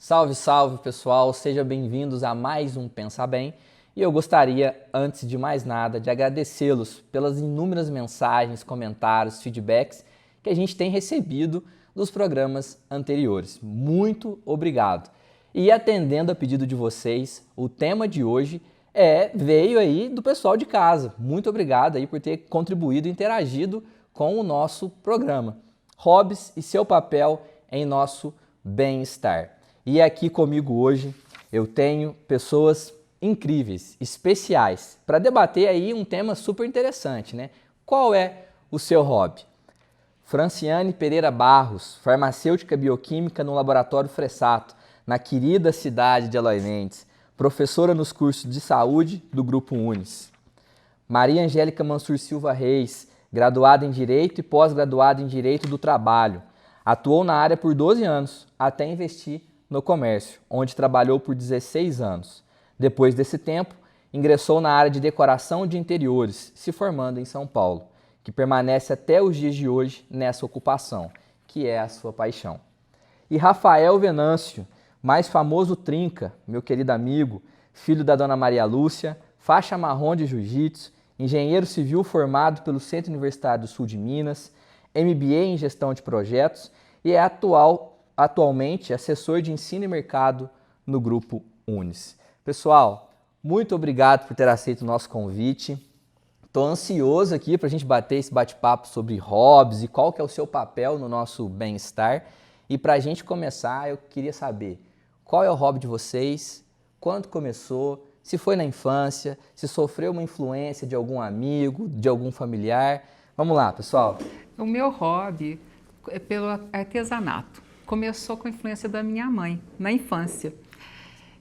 Salve, salve pessoal, sejam bem-vindos a mais um Pensa Bem e eu gostaria, antes de mais nada, de agradecê-los pelas inúmeras mensagens, comentários, feedbacks que a gente tem recebido dos programas anteriores. Muito obrigado! E atendendo a pedido de vocês, o tema de hoje veio aí do pessoal de casa. Muito obrigado aí por ter contribuído e interagido com o nosso programa. Hobbies e seu papel em nosso bem-estar. E aqui comigo hoje eu tenho pessoas incríveis, especiais, para debater aí um tema super interessante, né? Qual é o seu hobby? Franciane Pereira Barros, farmacêutica bioquímica no Laboratório Fressato, na querida cidade de Eloy Mendes, professora nos cursos de saúde do Grupo Unis. Maria Angélica Mansur Silva Reis, graduada em Direito e pós-graduada em Direito do Trabalho. Atuou na área por 12 anos, até investir no comércio, onde trabalhou por 16 anos. Depois desse tempo, ingressou na área de decoração de interiores, se formando em São Paulo, que permanece até os dias de hoje nessa ocupação, que é a sua paixão. E Rafael Venâncio, mais famoso Trinca, meu querido amigo, filho da Dona Maria Lúcia, faixa marrom de jiu-jitsu, engenheiro civil formado pelo Centro Universitário do Sul de Minas, MBA em gestão de projetos e é atualmente assessor de ensino e mercado no Grupo Unis. Pessoal, muito obrigado por ter aceito o nosso convite. Estou ansioso aqui para a gente bater esse bate-papo sobre hobbies e qual que é o seu papel no nosso bem-estar. E para a gente começar, eu queria saber qual é o hobby de vocês, quando começou, se foi na infância, se sofreu uma influência de algum amigo, de algum familiar. Vamos lá, pessoal. O meu hobby é pelo artesanato. Começou com a influência da minha mãe, na infância.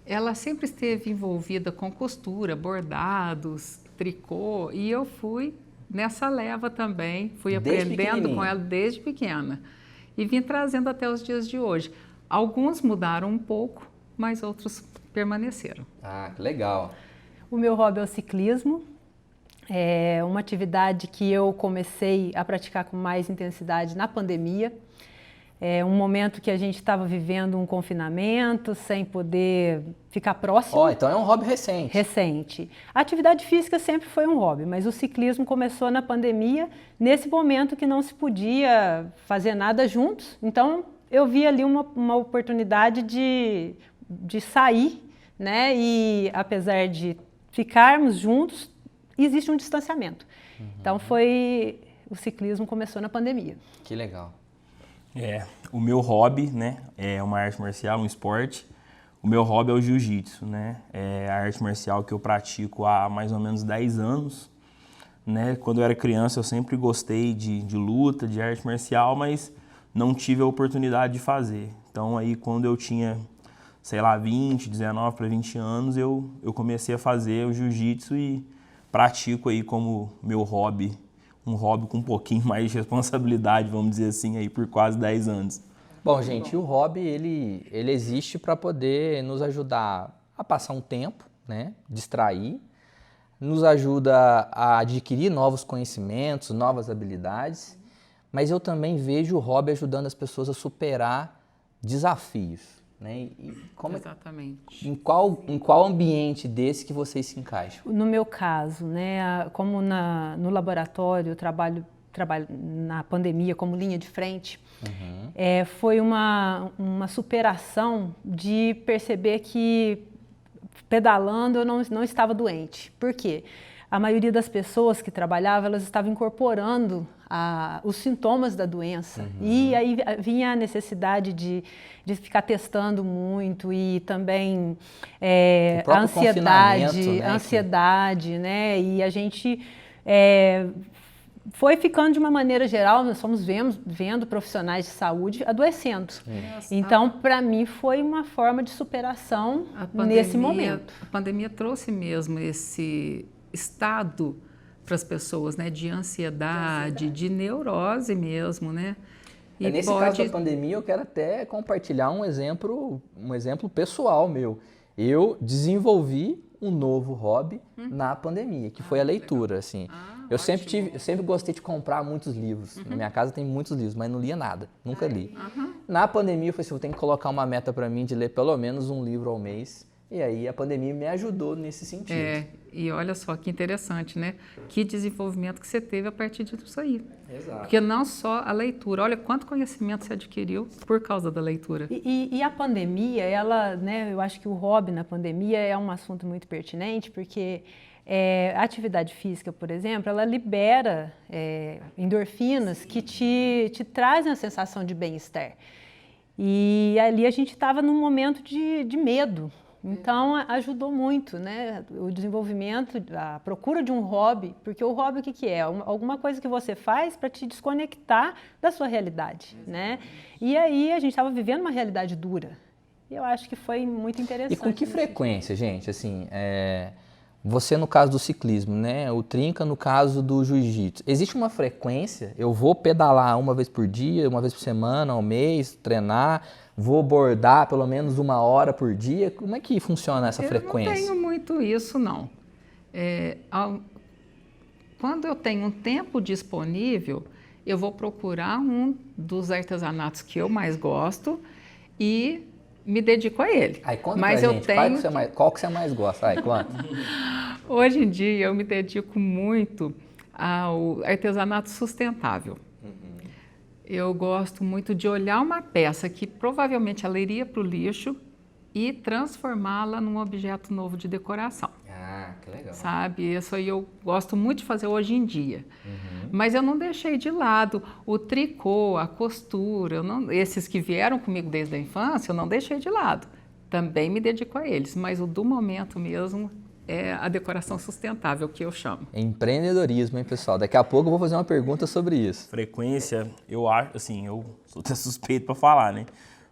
Ela sempre esteve envolvida com costura, bordados, tricô, e eu fui nessa leva também, fui aprendendo com ela desde pequena. E vim trazendo até os dias de hoje. Alguns mudaram um pouco, mas outros permaneceram. Ah, que legal. O meu hobby é o ciclismo. É uma atividade que eu comecei a praticar com mais intensidade na pandemia. É um momento que a gente estava vivendo um confinamento, sem poder ficar próximo. Então é um hobby recente. Recente. A atividade física sempre foi um hobby, mas o ciclismo começou na pandemia, nesse momento que não se podia fazer nada juntos. Então eu vi ali uma oportunidade de sair, né? E apesar de ficarmos juntos, existe um distanciamento. Então o ciclismo começou na pandemia. Que legal. O meu hobby, né, é uma arte marcial, um esporte. O meu hobby é o jiu-jitsu, né? É a arte marcial que eu pratico há mais ou menos 10 anos, né? Quando eu era criança eu sempre gostei de luta, de arte marcial, mas não tive a oportunidade de fazer. Então aí quando eu tinha, 19 para 20 anos, eu comecei a fazer o jiu-jitsu e pratico aí como meu hobby, um hobby com um pouquinho mais de responsabilidade, vamos dizer assim, aí por quase 10 anos. Bom, gente, o hobby, ele existe para poder nos ajudar a passar um tempo, né, distrair, nos ajuda a adquirir novos conhecimentos, novas habilidades, mas eu também vejo o hobby ajudando as pessoas a superar desafios, né? Exatamente. Em qual ambiente desse que vocês se encaixam? No meu caso, né, como no laboratório eu trabalho na pandemia como linha de frente, foi uma superação de perceber que pedalando eu não estava doente. Por quê? A maioria das pessoas que trabalhavam, elas estavam incorporando os sintomas da doença. E aí vinha a necessidade de ficar testando muito e também a ansiedade, né? E a gente foi ficando de uma maneira geral, nós fomos vendo profissionais de saúde adoecendo. Então, para mim, foi uma forma de superação nesse momento. A pandemia trouxe mesmo esse estado para as pessoas, né, de ansiedade, de neurose mesmo, né? E nesse caso da pandemia, eu quero até compartilhar um exemplo pessoal meu. Eu desenvolvi um novo hobby na pandemia, que foi a leitura, assim. Eu sempre gostei de comprar muitos livros. Na minha casa tem muitos livros, mas não lia nada, nunca li. Na pandemia eu falei assim, eu tenho que colocar uma meta para mim de ler pelo menos um livro ao mês. E aí a pandemia me ajudou nesse sentido. E olha só que interessante, né? Que desenvolvimento que você teve a partir disso aí. Exato. Porque não só a leitura, olha quanto conhecimento você adquiriu por causa da leitura. E a pandemia, ela, né, eu acho que o hobby na pandemia é um assunto muito pertinente, porque a atividade física, por exemplo, ela libera endorfinas que te trazem a sensação de bem-estar. E ali a gente estava num momento de medo. Então, ajudou muito, né? O desenvolvimento, a procura de um hobby, porque o hobby o que é? Alguma coisa que você faz para te desconectar da sua realidade, né? E aí a gente estava vivendo uma realidade dura. E eu acho que foi muito interessante. E com que frequência, gente? Assim, você no caso do ciclismo, né? O Trinca no caso do jiu-jitsu. Existe uma frequência? Eu vou pedalar uma vez por dia, uma vez por semana, ao mês, treinar, vou bordar pelo menos 1 hora por dia. Como é que funciona essa frequência? Eu não tenho muito isso, não. Quando eu tenho um tempo disponível, eu vou procurar um dos artesanatos que eu mais gosto e me dedico a ele. Aí conta pra gente, qual que você mais gosta? Aí, conta. Hoje em dia eu me dedico muito ao artesanato sustentável. Eu gosto muito de olhar uma peça que provavelmente ela iria para o lixo e transformá-la num objeto novo de decoração. Ah, que legal. Sabe? Isso aí eu gosto muito de fazer hoje em dia. Mas eu não deixei de lado o tricô, a costura, esses que vieram comigo desde a infância, eu não deixei de lado. Também me dedico a eles, mas o do momento mesmo é a decoração sustentável, que eu chamo. Empreendedorismo, hein, pessoal? Daqui a pouco eu vou fazer uma pergunta sobre isso. Frequência, eu acho, assim, eu sou até suspeito para falar, né?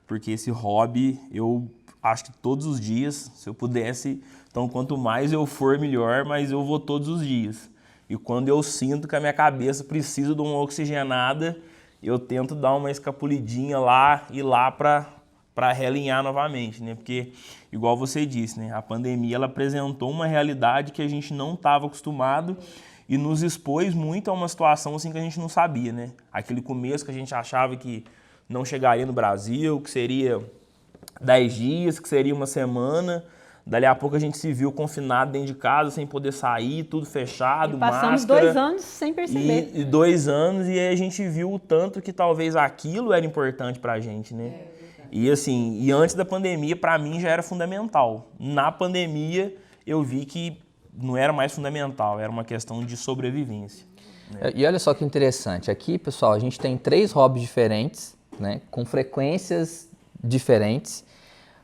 Porque esse hobby, eu acho que todos os dias, se eu pudesse, então quanto mais eu for, melhor, mas eu vou todos os dias. E quando eu sinto que a minha cabeça precisa de uma oxigenada, eu tento dar uma escapulidinha lá e lá para realinhar novamente, né? Porque, igual você disse, né? A pandemia ela apresentou uma realidade que a gente não estava acostumado e nos expôs muito a uma situação assim que a gente não sabia, né? Aquele começo que a gente achava que não chegaria no Brasil, que seria 10 dias, que seria uma semana. Dali a pouco a gente se viu confinado dentro de casa, sem poder sair, tudo fechado, passamos máscara. 2 anos sem perceber. E 2 anos, e aí a gente viu o tanto que talvez aquilo era importante pra gente, né? E assim, e antes da pandemia, pra mim já era fundamental. Na pandemia, eu vi que não era mais fundamental, era uma questão de sobrevivência. Né? E olha só que interessante, aqui, pessoal, a gente tem 3 hobbies diferentes, né? Com frequências diferentes.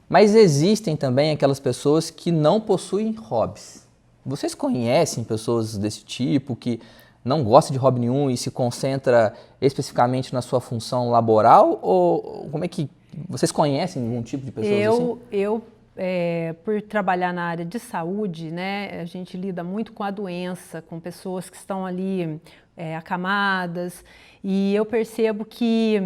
Mas existem também aquelas pessoas que não possuem hobbies. Vocês conhecem pessoas desse tipo que não gosta de hobby nenhum e se concentra especificamente na sua função laboral? Ou como é que vocês conhecem algum tipo de pessoas assim? Eu por trabalhar na área de saúde, né, a gente lida muito com a doença, com pessoas que estão ali acamadas, e eu percebo que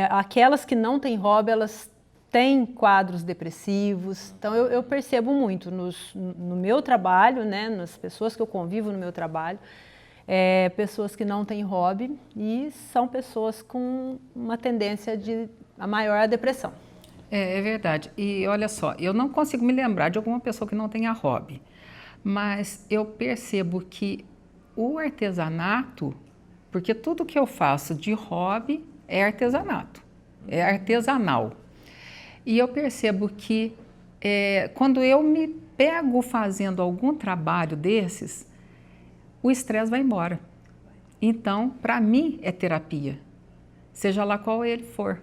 aquelas que não têm hobby, elas têm quadros depressivos. Então eu percebo muito no meu trabalho, né, nas pessoas que eu convivo no meu trabalho, pessoas que não têm hobby e são pessoas com uma tendência a maior depressão. É verdade. E olha só, eu não consigo me lembrar de alguma pessoa que não tenha hobby, mas eu percebo que o artesanato, porque tudo que eu faço de hobby é artesanato, é artesanal. E eu percebo que quando eu me pego fazendo algum trabalho desses, o estresse vai embora. Então, para mim, é terapia, seja lá qual ele for.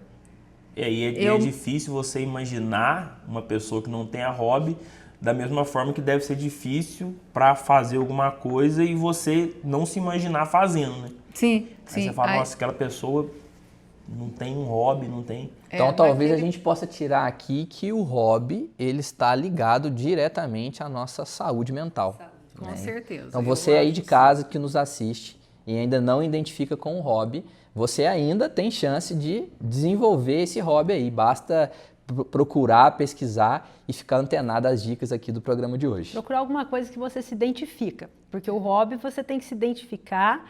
E é difícil você imaginar uma pessoa que não tenha hobby, da mesma forma que deve ser difícil para fazer alguma coisa e você não se imaginar fazendo, né? Sim, Aí sim. você fala, nossa, aquela pessoa não tem um hobby, não tem... Então talvez a gente possa tirar aqui que o hobby ele está ligado diretamente à nossa saúde mental. Com certeza. Então você aí de casa que nos assiste e ainda não identifica com o hobby, você ainda tem chance de desenvolver esse hobby aí. Basta procurar, pesquisar e ficar antenado às dicas aqui do programa de hoje. Procurar alguma coisa que você se identifica, porque o hobby você tem que se identificar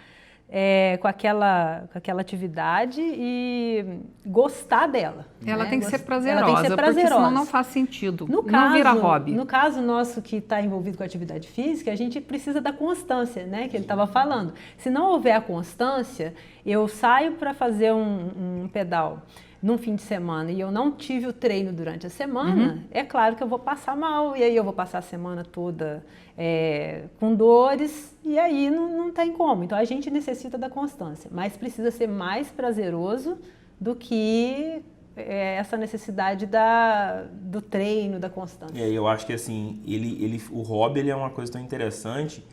com aquela atividade e gostar dela. Ela né? tem que ser prazerosa, ela tem que ser prazerosa. Porque senão não faz sentido, não vira hobby. No caso nosso que está envolvido com a atividade física, a gente precisa da constância, né, que ele estava falando. Se não houver a constância, eu saio para fazer um pedal num fim de semana e eu não tive o treino durante a semana, é claro que eu vou passar mal, e aí eu vou passar a semana toda com dores, e aí não tem como. Então a gente necessita da constância, mas precisa ser mais prazeroso do que essa necessidade do treino, da constância. E aí eu acho que assim, o hobby ele é uma coisa tão interessante,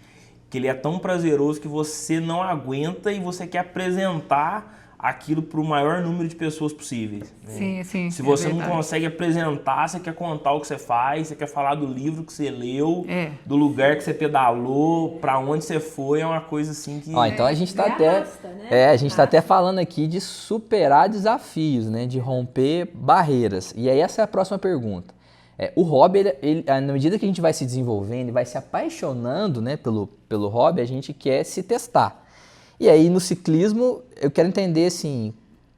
que ele é tão prazeroso que você não aguenta e você quer apresentar aquilo para o maior número de pessoas possíveis. Sim, sim. Se você não consegue apresentar, você quer contar o que você faz, você quer falar do livro que você leu, do lugar que você pedalou, para onde você foi, é uma coisa assim que... Então a gente está até falando aqui de superar desafios, né? De romper barreiras. E aí essa é a próxima pergunta. O hobby, na medida que a gente vai se desenvolvendo e vai se apaixonando, né, pelo hobby, a gente quer se testar. E aí no ciclismo eu quero entender assim,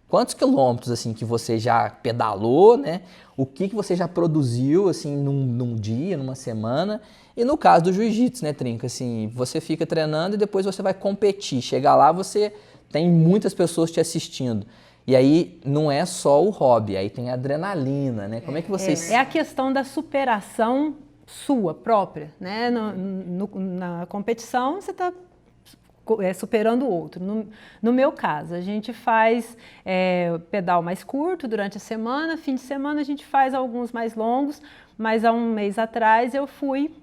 quantos quilômetros assim que você já pedalou, né? O que você já produziu assim num dia, numa semana? E no caso do jiu-jitsu, né, Trinca, assim, você fica treinando e depois você vai competir. Chega lá, você tem muitas pessoas te assistindo. E aí não é só o hobby, aí tem a adrenalina, né? Como é que vocês... É a questão da superação sua própria, né? Na competição você está superando o outro. No meu caso, a gente faz pedal mais curto durante a semana, fim de semana a gente faz alguns mais longos, mas há um mês atrás eu fui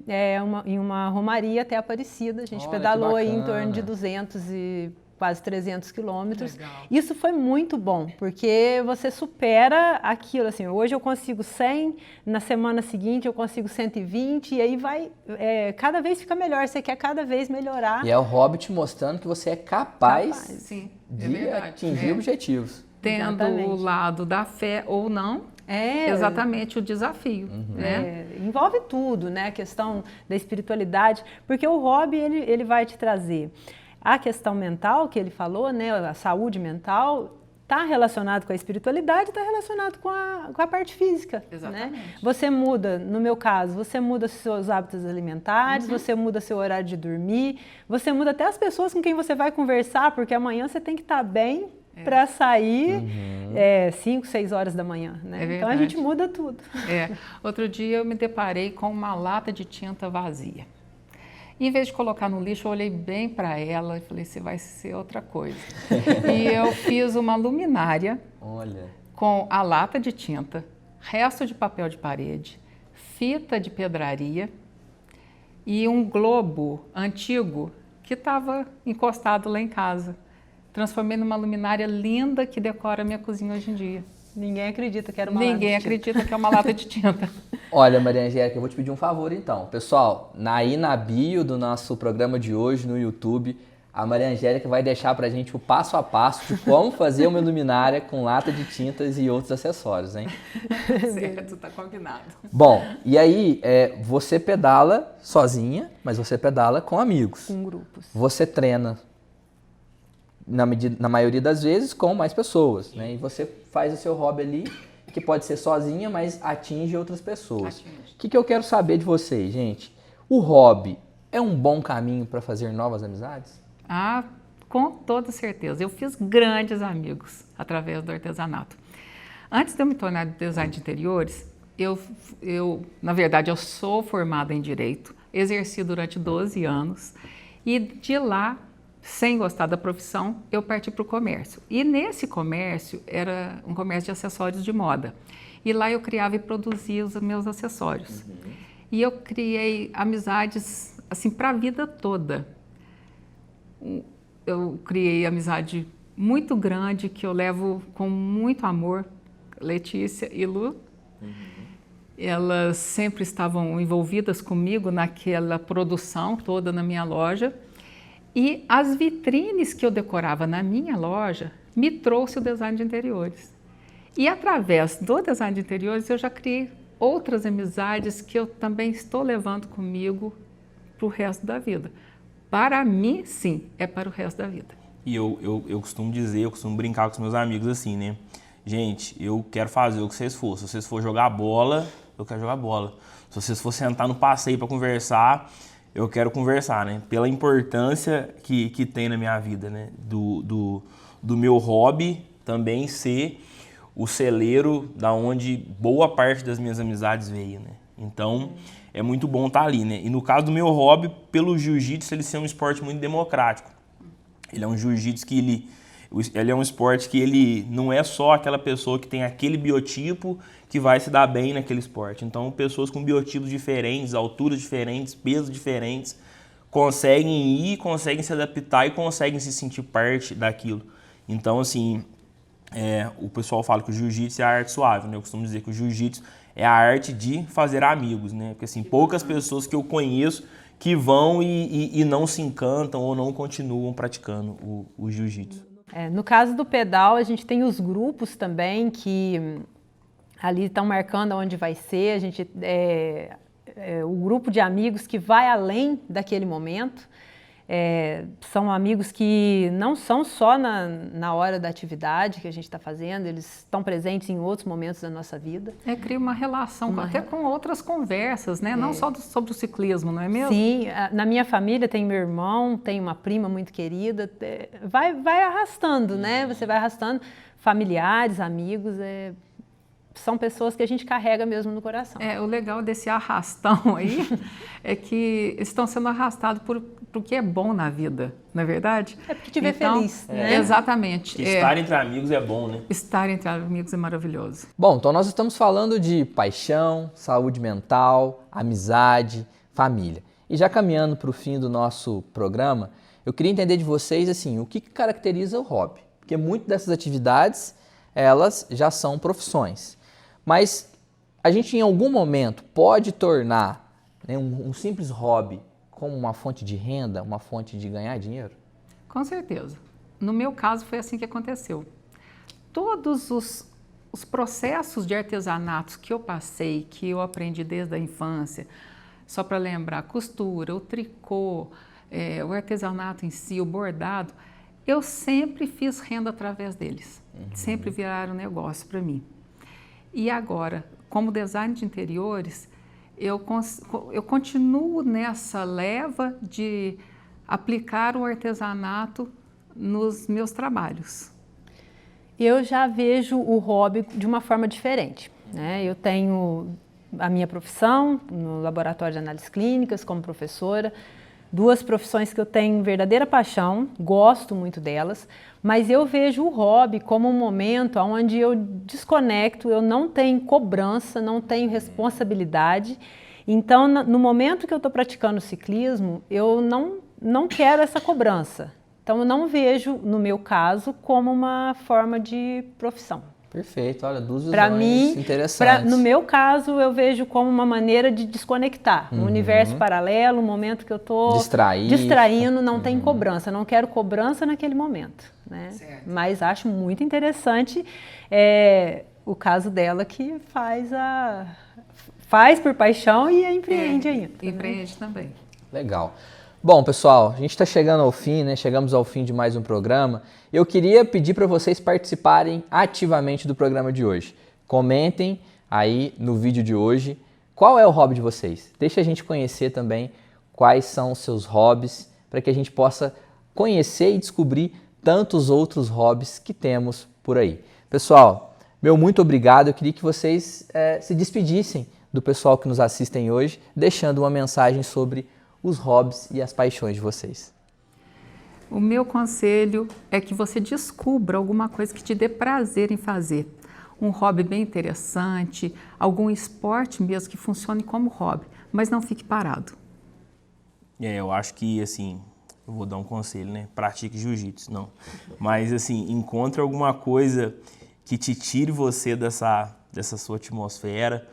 em uma romaria até Aparecida, a gente pedalou aí em torno de 200 e quase 300 quilômetros. Isso foi muito bom, porque você supera aquilo, assim, hoje eu consigo 100, na semana seguinte eu consigo 120, e aí vai, cada vez fica melhor, você quer cada vez melhorar. E é o hobby te mostrando que você é capaz sim, de atingir objetivos. Tendo o lado da fé ou não, exatamente o desafio. Né? Envolve tudo, né? A questão da espiritualidade, porque o hobby ele vai te trazer a questão mental que ele falou, né, a saúde mental, está relacionado com a espiritualidade, está relacionado com a parte física. Exatamente. Né? Você muda, no meu caso, você muda seus hábitos alimentares, você muda seu horário de dormir, você muda até as pessoas com quem você vai conversar, porque amanhã você tem que estar bem para sair 5, 6 horas da manhã. Né? Então a gente muda tudo. Outro dia eu me deparei com uma lata de tinta vazia. Em vez de colocar no lixo, eu olhei bem para ela e falei, você vai ser outra coisa. E eu fiz uma luminária com a lata de tinta, resto de papel de parede, fita de pedraria e um globo antigo que estava encostado lá em casa. Transformei numa luminária linda que decora a minha cozinha hoje em dia. Ninguém acredita que era uma lata de tinta. Ninguém acredita que é uma lata de tinta. Olha, Maria Angélica, eu vou te pedir um favor então. Pessoal, aí na bio do nosso programa de hoje no YouTube, a Maria Angélica vai deixar pra gente o passo a passo de como fazer uma luminária com lata de tintas e outros acessórios, hein? Certo, tá combinado. Bom, e aí você pedala sozinha, mas você pedala com amigos. Com grupos. Você treina, na maioria das vezes, com mais pessoas, né? E você faz o seu hobby ali, que pode ser sozinha, mas atinge outras pessoas. O que eu quero saber de vocês, gente? O hobby é um bom caminho para fazer novas amizades? Ah, com toda certeza. Eu fiz grandes amigos através do artesanato. Antes de eu me tornar design de interiores, na verdade, eu sou formada em Direito, exerci durante 12 anos e de lá, sem gostar da profissão, eu parti para o comércio. E nesse comércio, era um comércio de acessórios de moda. E lá eu criava e produzia os meus acessórios. E eu criei amizades, assim, para a vida toda. Eu criei amizade muito grande, que eu levo com muito amor, Letícia e Lu. Elas sempre estavam envolvidas comigo naquela produção toda na minha loja. E as vitrines que eu decorava na minha loja me trouxe o design de interiores. E através do design de interiores eu já criei outras amizades que eu também estou levando comigo para o resto da vida. Para mim, sim, é para o resto da vida. E eu costumo dizer, eu costumo brincar com os meus amigos assim, né? Gente, eu quero fazer o que vocês for. Se vocês for jogar bola, eu quero jogar bola. Se vocês for sentar no passeio para conversar, eu quero conversar, né? Pela importância que tem na minha vida, né? Do meu hobby também ser o celeiro da onde boa parte das minhas amizades veio, né? Então, é muito bom estar ali, né? E no caso do meu hobby, pelo jiu-jitsu, ele ser um esporte muito democrático. Ele é um jiu-jitsu que ele é um esporte que ele não é só aquela pessoa que tem aquele biotipo que vai se dar bem naquele esporte. Então, pessoas com biotipos diferentes, alturas diferentes, pesos diferentes, conseguem ir, conseguem se adaptar e conseguem se sentir parte daquilo. Então, assim, o pessoal fala que o jiu-jitsu é a arte suave, né? Eu costumo dizer que o jiu-jitsu é a arte de fazer amigos, né? Porque, assim, poucas pessoas que eu conheço que vão e não se encantam ou não continuam praticando o jiu-jitsu. No caso do pedal, a gente tem os grupos também que ali estão marcando onde vai ser. A gente o grupo de amigos que vai além daquele momento. São amigos que não são só na hora da atividade que a gente está fazendo, eles estão presentes em outros momentos da nossa vida. Cria uma relação, até com outras conversas, né? Não só sobre o ciclismo, não é mesmo? Sim, na minha família tem meu irmão, tem uma prima muito querida, vai arrastando, né? Você vai arrastando familiares, amigos, são pessoas que a gente carrega mesmo no coração. O legal desse arrastão aí é que estão sendo arrastados por o que é bom na vida, não é verdade? Porque te vê feliz, né? Exatamente. Que estar entre amigos é bom, né? Estar entre amigos é maravilhoso. Bom, então nós estamos falando de paixão, saúde mental, amizade, família. E já caminhando para o fim do nosso programa, eu queria entender de vocês assim, o que caracteriza o hobby? Porque muitas dessas atividades, elas já são profissões. Mas a gente em algum momento pode tornar, né, um simples hobby como uma fonte de renda, uma fonte de ganhar dinheiro? Com certeza. No meu caso foi assim que aconteceu. Todos os processos de artesanatos que eu passei, que eu aprendi desde a infância, só para lembrar, costura, o tricô, o artesanato em si, o bordado, eu sempre fiz renda através deles. Sempre viraram negócio para mim. E agora, como design de interiores, eu continuo nessa leva de aplicar o artesanato nos meus trabalhos. Eu já vejo o hobby de uma forma diferente, né? Eu tenho a minha profissão no laboratório de análises clínicas como professora, duas profissões que eu tenho verdadeira paixão, gosto muito delas, mas eu vejo o hobby como um momento onde eu desconecto, eu não tenho cobrança, não tenho responsabilidade. Então, no momento que eu estou praticando ciclismo, eu não quero essa cobrança. Então, eu não vejo, no meu caso, como uma forma de profissão. Perfeito, olha, duas visões Para mim, interessantes. No meu caso, eu vejo como uma maneira de desconectar. Um universo paralelo, um momento que eu estou distraindo, não tem cobrança. Não quero cobrança naquele momento, né? Mas acho muito interessante o caso dela que faz por paixão e empreende ainda. Empreende também. Legal. Bom, pessoal, a gente está chegando ao fim, né? Chegamos ao fim de mais um programa. Eu queria pedir para vocês participarem ativamente do programa de hoje. Comentem aí no vídeo de hoje qual é o hobby de vocês. Deixa a gente conhecer também quais são os seus hobbies, para que a gente possa conhecer e descobrir tantos outros hobbies que temos por aí. Pessoal, meu muito obrigado. Eu queria que vocês se despedissem do pessoal que nos assistem hoje, deixando uma mensagem sobre os hobbies e as paixões de vocês. O meu conselho é que você descubra alguma coisa que te dê prazer em fazer. Um hobby bem interessante, algum esporte mesmo que funcione como hobby, mas não fique parado. Eu acho que, assim, eu vou dar um conselho, né? Pratique jiu-jitsu, não. Mas, assim, encontre alguma coisa que te tire você dessa sua atmosfera,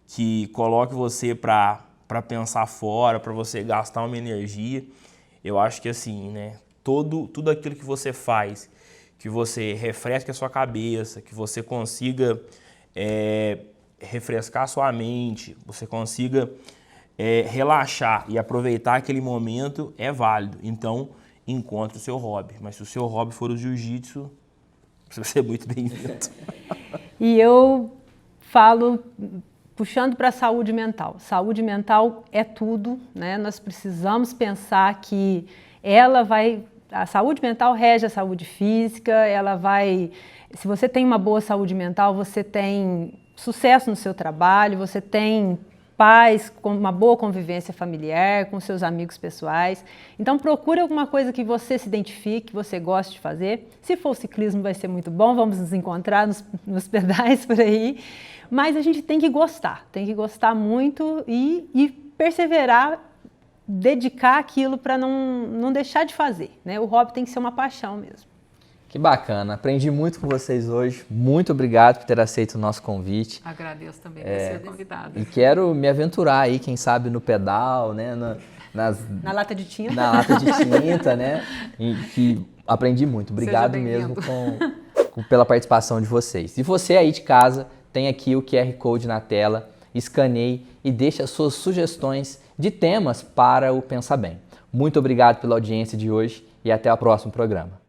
que coloque você para pensar fora, para você gastar uma energia. Eu acho que assim, né, tudo aquilo que você faz, que você refresque a sua cabeça, que você consiga refrescar a sua mente, você consiga relaxar e aproveitar aquele momento, é válido. Então, encontre o seu hobby. Mas se o seu hobby for o jiu-jitsu, você vai ser muito bem-vindo. E eu falo, puxando para a saúde mental. Saúde mental é tudo, né? Nós precisamos pensar que a saúde mental rege a saúde física, se você tem uma boa saúde mental, você tem sucesso no seu trabalho, você tem paz, com uma boa convivência familiar, com seus amigos pessoais. Então procure alguma coisa que você se identifique, que você goste de fazer. Se for o ciclismo vai ser muito bom, vamos nos encontrar nos pedais por aí. Mas a gente tem que gostar muito e perseverar, dedicar aquilo para não deixar de fazer, né? O hobby tem que ser uma paixão mesmo. Que bacana, aprendi muito com vocês hoje, muito obrigado por ter aceito o nosso convite. Agradeço também por ser convidada. E quero me aventurar aí, quem sabe no pedal, né, Na lata de tinta. Na lata de tinta, né, e que aprendi muito, obrigado mesmo pela participação de vocês. E você aí de casa, tem aqui o QR Code na tela, escaneie e deixe as suas sugestões de temas para o Pensa Bem. Muito obrigado pela audiência de hoje e até o próximo programa.